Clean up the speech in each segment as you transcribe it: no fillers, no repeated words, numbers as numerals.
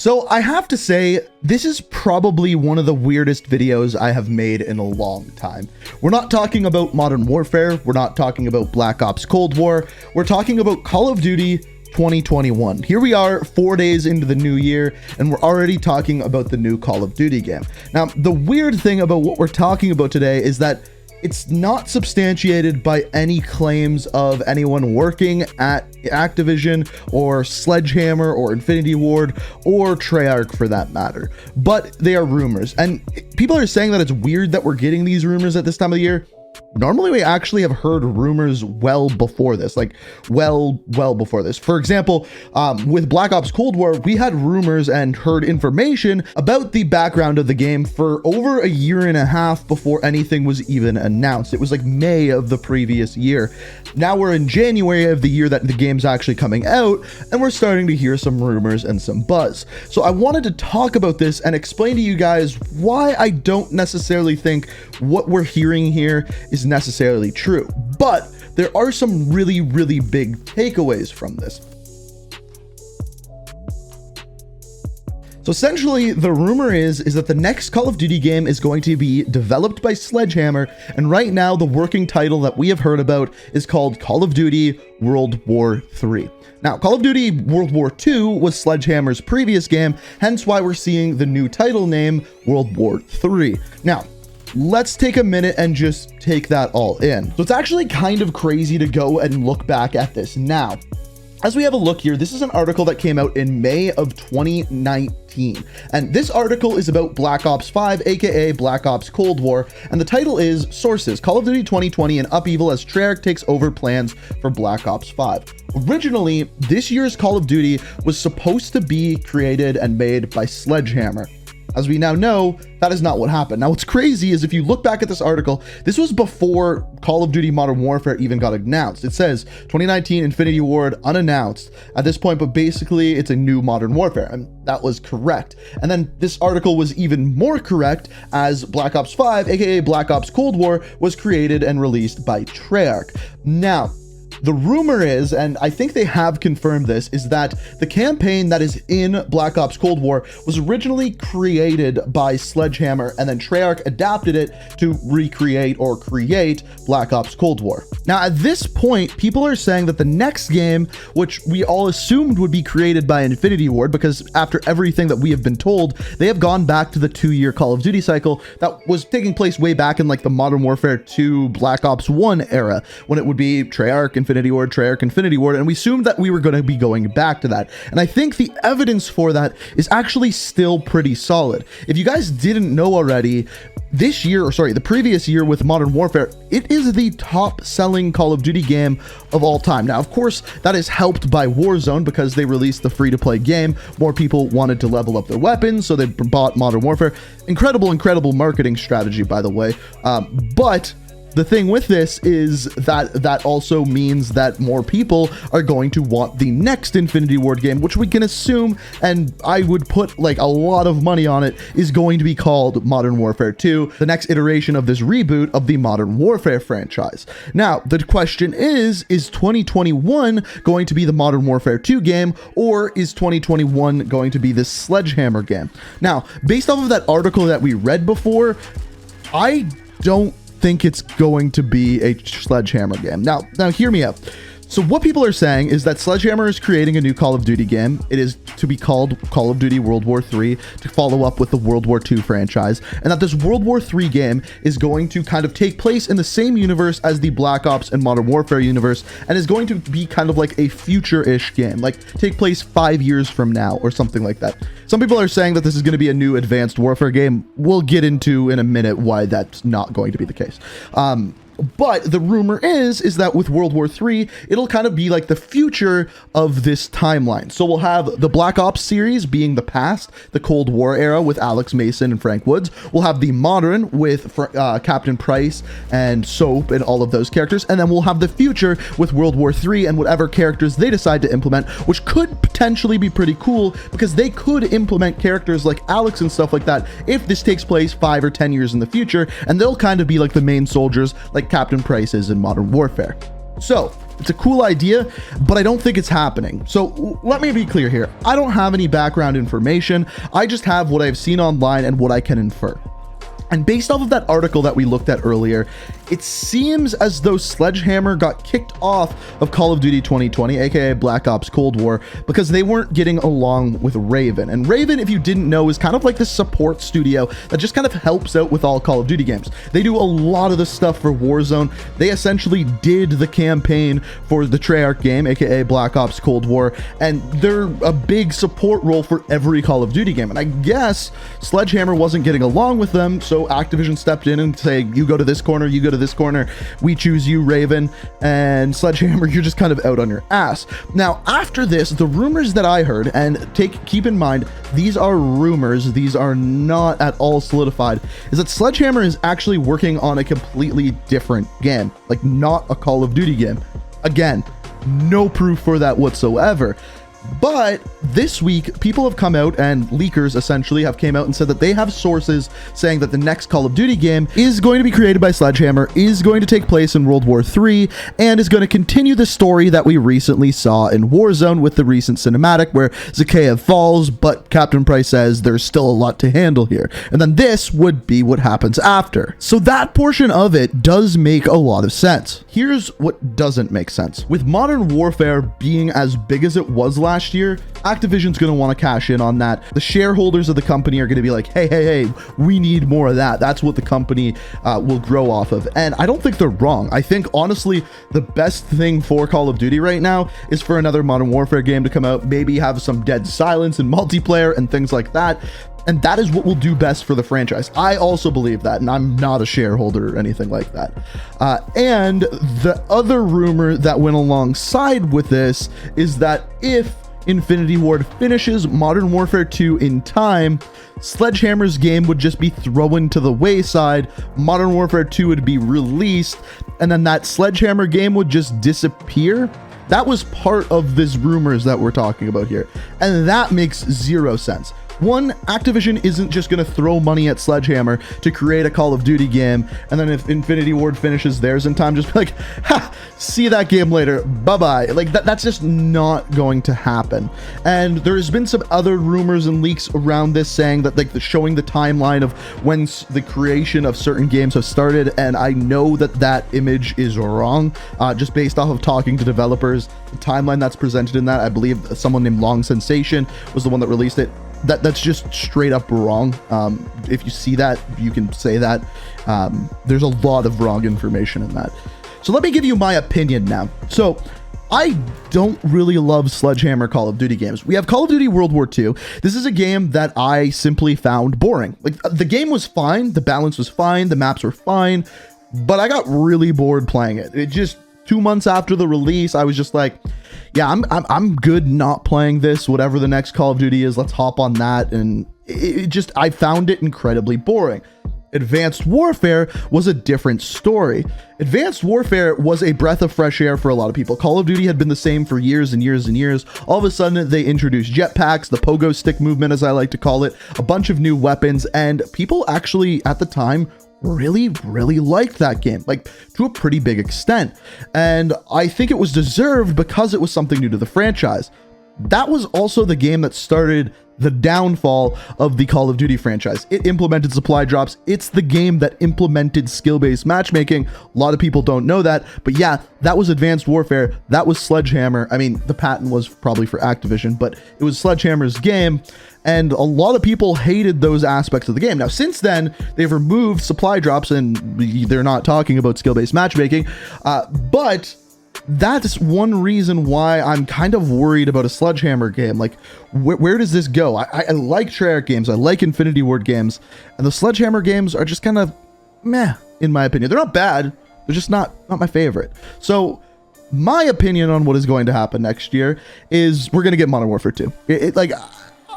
So I have to say, this is probably one of the weirdest videos I have made in a long time. We're not talking about Modern Warfare, we're not talking about Black Ops Cold War, we're talking about Call of Duty 2021. Here we are 4 days into the new year, and we're already talking about the new Call of Duty game. Now, the weird thing about what we're talking about today is that it's not substantiated by any claims of anyone working at Activision or Sledgehammer or Infinity Ward or Treyarch for that matter, but they are rumors. And people are saying that it's weird that we're getting these rumors at this time of the year. Normally, we actually have heard rumors well before this, like well before this. For example, with Black Ops Cold War, we had rumors and heard information about the background of the game for over a year and a half before anything was even announced. It was like May of the previous year. Now we're in January of the year that the game's actually coming out, and we're starting to hear some rumors and some buzz. So I wanted to talk about this and explain to you guys why I don't necessarily think what we're hearing here is necessarily true, but there are some really big takeaways from this. So essentially, the rumor is that the next Call of Duty game is going to be developed by Sledgehammer, and right now the working title that we have heard about is called Call of Duty World War III. Now, Call of Duty World War II was Sledgehammer's previous game, hence why we're seeing the new title name World War III. Now, let's take a minute and just take that all in. So it's actually kind of crazy to go and look back at this now. As we have a look here, this is an article that came out in May of 2019. And this article is about Black Ops 5, aka Black Ops Cold War. And the title is Sources, Call of Duty 2020 and Upheaval as Treyarch Takes Over Plans for Black Ops 5. Originally, this year's Call of Duty was supposed to be created and made by Sledgehammer. As we now know, that is not what happened. Now, what's crazy is if you look back at this article, this was before Call of Duty Modern Warfare even got announced. It says 2019 Infinity Ward unannounced at this point, but basically it's a new Modern Warfare, and that was correct. And then this article was even more correct as Black Ops 5, aka Black Ops Cold War, was created and released by Treyarch. Now, the rumor is, and I think they have confirmed this, is that the campaign that is in Black Ops Cold War was originally created by Sledgehammer, and then Treyarch adapted it to recreate or create Black Ops Cold War. Now, at this point, people are saying that the next game, which we all assumed would be created by Infinity Ward, because after everything that we have been told, they have gone back to the 2-year Call of Duty cycle that was taking place way back in like the Modern Warfare 2 Black Ops 1 era, when it would be Treyarch, Infinity Ward, Treyarch, Infinity Ward, and we assumed that we were going to be going back to that. And I think the evidence for that is actually still pretty solid. If you guys didn't know already, this year, or sorry, the previous year with Modern Warfare, it is the top selling Call of Duty game of all time. Now, of course, that is helped by Warzone because they released the free-to-play game. More people wanted to level up their weapons, so they bought Modern Warfare. Incredible marketing strategy, by the way. But the thing with this is that also means that more people are going to want the next Infinity Ward game, which we can assume, and I would put like a lot of money on it, is going to be called Modern Warfare 2, the next iteration of this reboot of the Modern Warfare franchise. Now, the question is 2021 going to be the Modern Warfare 2 game, or is 2021 going to be this Sledgehammer game? Now, based off of that article that we read before, I don't think it's going to be a Sledgehammer game. Now hear me out. So what people are saying is that Sledgehammer is creating a new Call of Duty game. It is to be called Call of Duty World War III to follow up with the World War II franchise, and that this World War III game is going to kind of take place in the same universe as the Black Ops and Modern Warfare universe, and is going to be kind of like a future-ish game, like take place 5 years from now or something like that. Some people are saying that this is going to be a new Advanced Warfare game. We'll get into in a minute why that's not going to be the case. But the rumor is that with World War III, it'll kind of be like the future of this timeline. So we'll have the Black Ops series being the past, the Cold War era with Alex Mason and Frank Woods. We'll have the modern with Captain Price and Soap and all of those characters. And then we'll have the future with World War III and whatever characters they decide to implement, which could potentially be pretty cool because they could implement characters like Alex and stuff like that if this takes place 5 or 10 years in the future, and they'll kind of be like the main soldiers like Captain Price is in Modern Warfare. So It's a cool idea, but I don't think it's happening. So let me be clear here. I don't have any background information. I just have what I've seen online and what I can infer. And based off of that article that we looked at earlier, it seems as though Sledgehammer got kicked off of Call of Duty 2020, aka Black Ops Cold War, because they weren't getting along with Raven. And Raven, if you didn't know, is kind of like this support studio that just kind of helps out with all Call of Duty games. They do a lot of the stuff for Warzone. They essentially did the campaign for the Treyarch game, aka Black Ops Cold War, and they're a big support role for every Call of Duty game. And I guess Sledgehammer wasn't getting along with them, so Activision stepped in and say, you go to this corner, you go to this corner, we choose you, Raven, and Sledgehammer, you're just kind of out on your ass. Now, after this, the rumors that I heard, and keep in mind, these are rumors, these are not at all solidified, is that Sledgehammer is actually working on a completely different game, like not a Call of Duty game. Again, no proof for that whatsoever. But this week, people have come out, and leakers essentially have came out and said that they have sources saying that the next Call of Duty game is going to be created by Sledgehammer, is going to take place in World War III, and is going to continue the story that we recently saw in Warzone with the recent cinematic where Zakhaev falls, but Captain Price says there's still a lot to handle here. And then this would be what happens after. So that portion of it does make a lot of sense. Here's what doesn't make sense. With Modern Warfare being as big as it was last year, Activision's going to want to cash in on that. The shareholders of the company are going to be like, hey, we need more of that. That's what the company will grow off of. And I don't think they're wrong. I think, honestly, the best thing for Call of Duty right now is for another Modern Warfare game to come out, maybe have some dead silence and multiplayer and things like that. And that is what will do best for the franchise. I also believe that, and I'm not a shareholder or anything like that. And the other rumor that went alongside with this is that if Infinity Ward finishes Modern Warfare 2 in time, Sledgehammer's game would just be thrown to the wayside, Modern Warfare 2 would be released, and then that Sledgehammer game would just disappear. That was part of this rumors that we're talking about here, and that makes zero sense. One, Activision isn't just going to throw money at Sledgehammer to create a Call of Duty game, and then if Infinity Ward finishes theirs in time, just be like, ha, see that game later, bye-bye. Like, that's just not going to happen. And there's been some other rumors and leaks around this saying that, like, showing the timeline of when the creation of certain games have started, and I know that that image is wrong, just based off of talking to developers. The timeline that's presented in that, I believe someone named Long Sensation was the one that released it. That's just straight up wrong. If you see that, you can say that. There's a lot of wrong information in that. So let me give you my opinion now. So I don't really love Sledgehammer Call of Duty games. We have Call of Duty World War II. This is a game that I simply found boring. Like, the game was fine, the balance was fine, the maps were fine, but I got really bored playing it. It just, 2 months after the release, I was just like, yeah, I'm good not playing this. Whatever the next Call of Duty is, let's hop on that. And I found it incredibly boring. Advanced Warfare was a different story. Advanced Warfare was a breath of fresh air for a lot of people. Call of Duty had been the same for years and years and years. All of a sudden, they introduced jetpacks, the pogo stick movement, as I like to call it, a bunch of new weapons, and people actually, at the time, really liked that game, like, to a pretty big extent. And I think it was deserved because it was something new to the franchise. That was also the game that started the downfall of the Call of Duty franchise. It implemented supply drops. It's the game that implemented skill-based matchmaking. A lot of people don't know that, but yeah, that was Advanced Warfare. That was Sledgehammer. I mean, the patent was probably for Activision, but it was Sledgehammer's game. And a lot of people hated those aspects of the game. Now, since then, they've removed supply drops and they're not talking about skill-based matchmaking, but that's one reason why I'm kind of worried about a Sledgehammer game. Like, where does this go? I like Treyarch games, I like Infinity Ward games, and the Sledgehammer games are just kind of meh, in my opinion. They're not bad, they're just not my favorite. So my opinion on what is going to happen next year is we're going to get Modern Warfare 2. Like,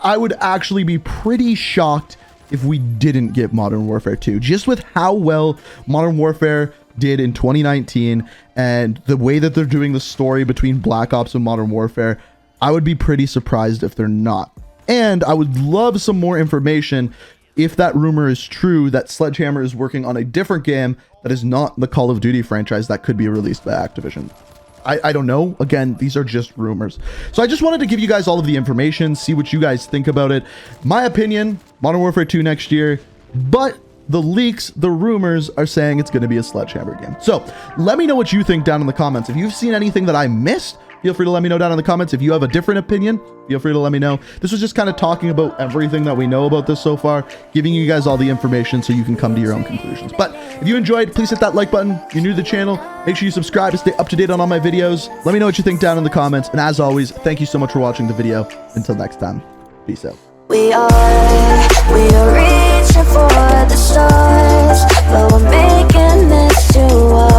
I would actually be pretty shocked if we didn't get Modern Warfare 2, just with how well Modern Warfare did in 2019 and the way that they're doing the story between Black Ops and Modern Warfare. I would be pretty surprised if they're not. And I would love some more information if that rumor is true that Sledgehammer is working on a different game that is not the Call of Duty franchise that could be released by Activision. I don't know. Again, these are just rumors. So I just wanted to give you guys all of the information, see what you guys think about it. My opinion, Modern Warfare 2 next year, but the leaks, the rumors are saying it's going to be a Sledgehammer game. So let me know what you think down in the comments. If you've seen anything that I missed, feel free to let me know down in the comments. If you have a different opinion, feel free to let me know. This was just kind of talking about everything that we know about this so far, giving you guys all the information so you can come to your own conclusions. But if you enjoyed, please hit that like button. If you're new to the channel, make sure you subscribe to stay up to date on all my videos. Let me know what you think down in the comments. And as always, thank you so much for watching the video. Until next time, peace out. We are reaching for the stars, but we're making this to us.